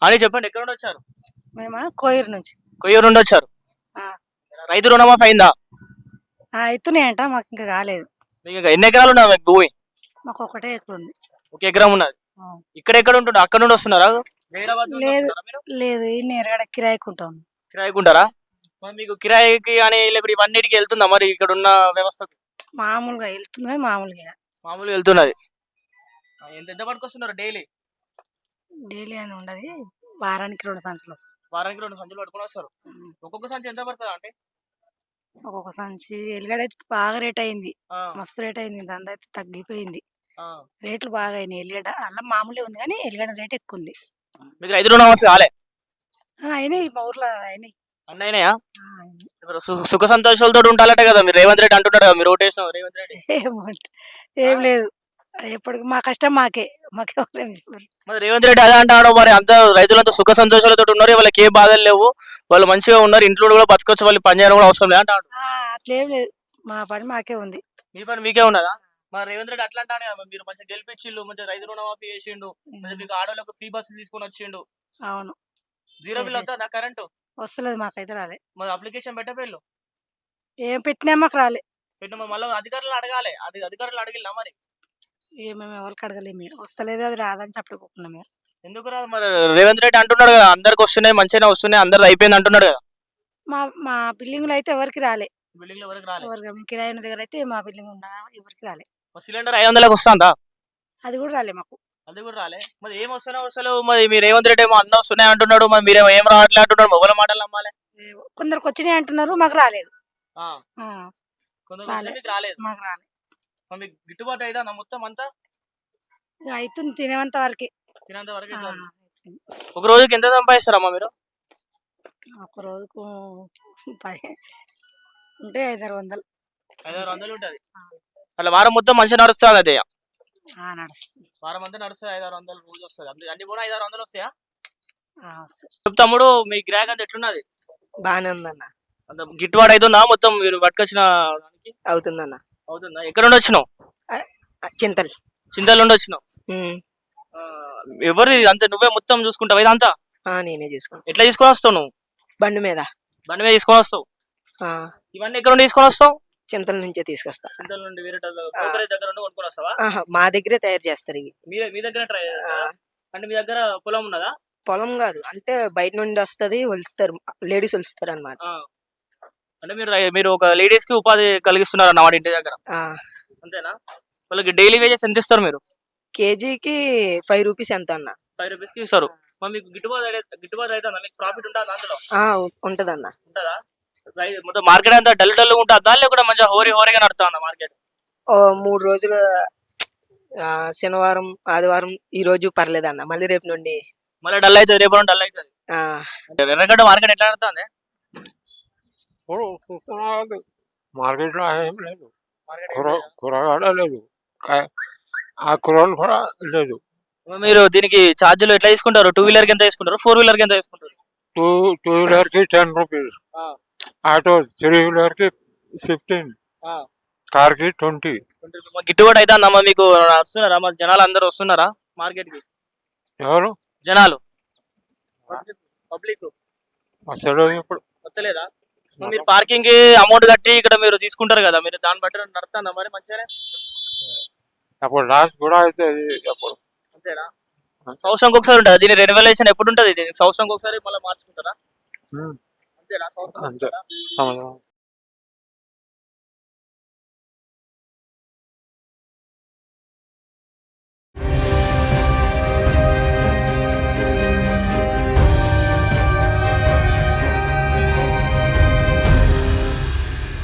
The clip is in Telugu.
అని చెప్పండి, ఎక్కడ నుండి వచ్చారు? మేమా కోయిర్ నుంచి. కొయ్యూరు నుండి వచ్చారు. ఆ, రైతు రుణమాఫీ అయిందా? అవుతున్నాయంట, మాకు ఇంకా కాలేదు. మీకు ఇంకా ఎన్ని ఎకరాలు ఉన్నది మీకు భూమి? మాకు ఒకటే ఎక్కువ ఉంది. ఒక ఎకరం ఉన్నది. ఆ. ఇక్కడ ఎక్కడ ఉంటుండే, అక్కడ నుండి వస్తున్నారా? హైదరాబాద్ నుండి లేదు వస్తున్నారా మీరు? లేదు, ఈ నేరగడ కిరాయికుంటాం. కిరాయికుంటారా? మరి మీకు కిరాయికి అని లేకపోతే ఇవన్నిటికి వెళ్తుందా మరి ఇక్కడ ఉన్న వ్యవస్థకి? మామూలుగా వెళ్తుంది కానీ మామూలుగా మామూలుగా వెళ్తున్నది. ఎంత ఎంత పట్టుకొస్తున్నారు డైలీ? డైలీ అని ఉండదు, వారానికి 2 సంచులు వస్తాయి. వారానికి 2 సంచులు పట్టుకొని వస్తారు. ఒక్కొక్క సంచి ఎంత పడుతుంది అంటే? ఒక్కొక్క సంచి ఎల్లిగడ్డ అయితే బాగా రేట్ అయింది, ఆ, మస్తు రేట్ అయింది. దంద అయితే తగ్గిపోయింది, ఆ. రేట్లు బాగా అయినాయి. ఎల్లిగడ్డ అలా మామూలుగా ఉంది కానీ ఎల్లిగడ్డ రేట్ ఎక్కువ ఉంది. మీకు రైతు రుణమాఫీ కాలే? అయినాయి, మా ఊర్లో అయినాయి. అన్నీ అయినాయా? అయినాయి. ఇప్పుడు సుఖ సంతోషాలతో ఉండాలట కదా, మీరు రేవంత్ రెడ్డి అంటున్నాడు కదా, మీరు ఓటేసిన రేవంత్ రెడ్డి. ఏం లేదు, ఎప్పటికి మా కష్టం మాకే, మాకెవరేం చెప్పరు. మరి రేవంత్ రెడ్డి అదే అంటాడు, మరి అంత రైతులంతా సుఖ సంతోషాలతో ఉన్నారు, వాళ్ళకి ఏ బాధలు లేవు, వాళ్ళు మంచిగా ఉన్నారు, ఇంట్లో కూడా బతకొచ్చు, వాళ్ళు పని చేయడం కూడా అవసరం లేదు అంటాడు. అట్లేం లేదు, మా పని మాకే ఉంది. మీ పని మీకే ఉన్నదా? మరి రేవంత్ రెడ్డి అట్లా అంటాడు కదా, మీరు మంచిగా గెలిపించిండు, మంచిగా రైతు రుణమాఫీ చేసిండు, మంచిగా మీకు ఆడవాళ్ళకు ఫ్రీ బస్సు తీసుకొని వచ్చిండు, అవును, జీరో బిల్ వస్తుందా కరెంటు? వస్తలేదు, మాకైతే రాలే. మరి అప్లికేషన్ పెట్టపోయిల్లు? ఏం పెట్టినా మాకు రాలే. పెట్టిన మళ్ళీ అధికారులు అడగాలి, అది అధికారులు అడిగిల్లా మరి? మేము ఎవరికి అడగలేము, వస్తలేదు, అది రాదని చెప్పుకున్నాం మేము. ఎందుకు రాదు? మరి రేవంత్ రెడ్డి అంటున్నాడు కదా, అందరికి వస్తున్నాయి, మంచిగానే వస్తున్నాయి, అందరు అయిపోయింది అంటున్నాడు కదా. మా మా బిల్డింగ్లో అయితే ఎవరికి రాలే. బిల్డింగ్ లో ఎవరికి రాలేదు. ఎవరికి మీ కిరాయి ఉన్న దగ్గర అయితే మా బిల్డింగ్ ఉన్న ఎవరికి రాలే. సిలిండర్ 500లకు వస్తుందా? అది కూడా రాలే మాకు. అది కూడా రాలే. మరి ఏం వస్తున్నావు అసలు? మరి మీరు రేవంత్ రెడ్డి ఏమో అన్న వస్తున్నాయి అంటున్నాడు, మరి మీరేమో ఏం రావట్లే అంటున్నాడు, మొబైల్ మాటలు నమ్మాలి. కొందరికి వచ్చినాయి అంటున్నారు, మాకు రాలేదు. ఆ, కొందరు వస్తే మీకు రాలేదు. మాకు రాలేదు. మరి మీకు గిట్టుబాటు అయిదా మొత్తం అంతా? ఇక అవుతుంది, తినేంత వరకే. తినంత వరకు అవుతుంది. ఒక రోజుకి ఎంత సంపాదిస్తారమ్మా మీరు? ఒక రోజుకు 10 ఉంటే 500-600. 500-600 ఉంటుంది. అట్లా వారం మొత్తం మంచిగా నడుస్తుంది అదే? నడుస్తుంది, వారం అంతా నడుస్తుంది, 500-600 రోజు వస్తుంది. అన్ని కూడా 500-600 వస్తాయా? వస్తుంది. తమ్ముడు మీ గిరాకీ అంతా ఎట్లున్నది? బాగానే ఉందన్న. అంత గిట్టుబాటు అవుతుందా మొత్తం మీరు పట్టుకొచ్చిన దానికి? అవుతుందన్న. అవుతుందా? ఎక్కడ నుండి వచ్చినావు? చింతలు. చింతల నుండి వచ్చినావు. ఎవరు అంతే, నువ్వే మొత్తం చూసుకుంటావు ఇదంతా? నేనే చూసుకుంటా. ఎట్లా తీసుకొని వస్తావు నువ్వు? బండి మీద తీసుకొని వస్తావు. ఇవన్నీ ఎక్కడ నుండి తీసుకొని వస్తావు? చింతల నుంచే తీసుకొస్తా. చింతల నుండి వేరే దగ్గర నుండి కొనుక్కొని వస్తావా? మా దగ్గరే తయారు చేస్తారు ఇవి. మీ దగ్గర ట్రై చేస్తారా? అంటే మీ దగ్గర పొలం ఉన్నదా? పొలం కాదు, అంటే బయట నుండి వస్తది, వలుస్తారు, లేడీస్ వలుస్తారు అన్నమాట. అంటే మీరు ఒక లేడీస్ కి ఉపాధి కలిగిస్తున్నారు అన్నమాట ఇంటి దగ్గర, అంతేనా? వాళ్ళకి డైలీ వేజెస్ ఎంత ఇస్తారు మీరు? కేజీకి 5 రూపీస్ ఎంత అన్న. 5 రూపీస్ కి ఇస్తారు. మరి మీకు గిట్టుబాటు అవుతుందా? మీకు ప్రాఫిట్ ఉంటుందా అందులో? ఉంటదన్న. ఉంటుందా? మొత్తం మార్కెట్ అంతా డల్ డల్ ఉంటుందా, లేకుండా మంచిగా హోరీగా నడుతుందా మార్కెట్? 3 రోజులు, శనివారం ఆదివారం ఈ రోజు పర్లేదన్న, మళ్ళీ రేపు నుండి మళ్ళీ డల్ అవుతుంది, రేపు డల్ అవుతుంది. ఎర్రగడ్డ మార్కెట్ ఎట్లా నడుతుంది? మార్కెట్ లో ఏం లేదు, కూరగాయలు లేదు, ఆ కూరలు కూడా లేదు. మీరు దీనికి ఛార్జీలు ఎట్లా తీసుకుంటారు? 2 వీలర్ కి ఎంత తీసుకుంటారు, 4 వీలర్ కి ఎంత తీసుకుంటారు? టూ వీలర్ కి 10 రూపీస్, ఆటో 3 వీలర్ కి 15, కార్ కి 20. గిట్టుబాటు అయితే అమ్మా మీకు? వస్తున్నారా మరి జనాలు అందరు వస్తున్నారా మార్కెట్ కి? ఎవరు జనాలు? పబ్లిక్ వస్తలేదు ఇప్పుడు. వస్తలేదా? మీరు పార్కింగ్ కి అమౌంట్ కట్టి ఇక్కడ మీరు తీసుకుంటారు కదా, మీరు దాన్ని బట్టి నడుస్తుందా మరి మంచిగానే? అప్పుడు లాస్ట్ కూడా అయితే అప్పుడు. అంతేనా? సంవత్సరంకి ఒకసారి ఉంటుంది దీని రెన్యువలేషన్ ఎప్పుడు ఉంటుంది? దీనికి సంవత్సరంకి ఒకసారి మళ్ళీ మార్చుకుంటారా? అంతేనా? సంవత్సరం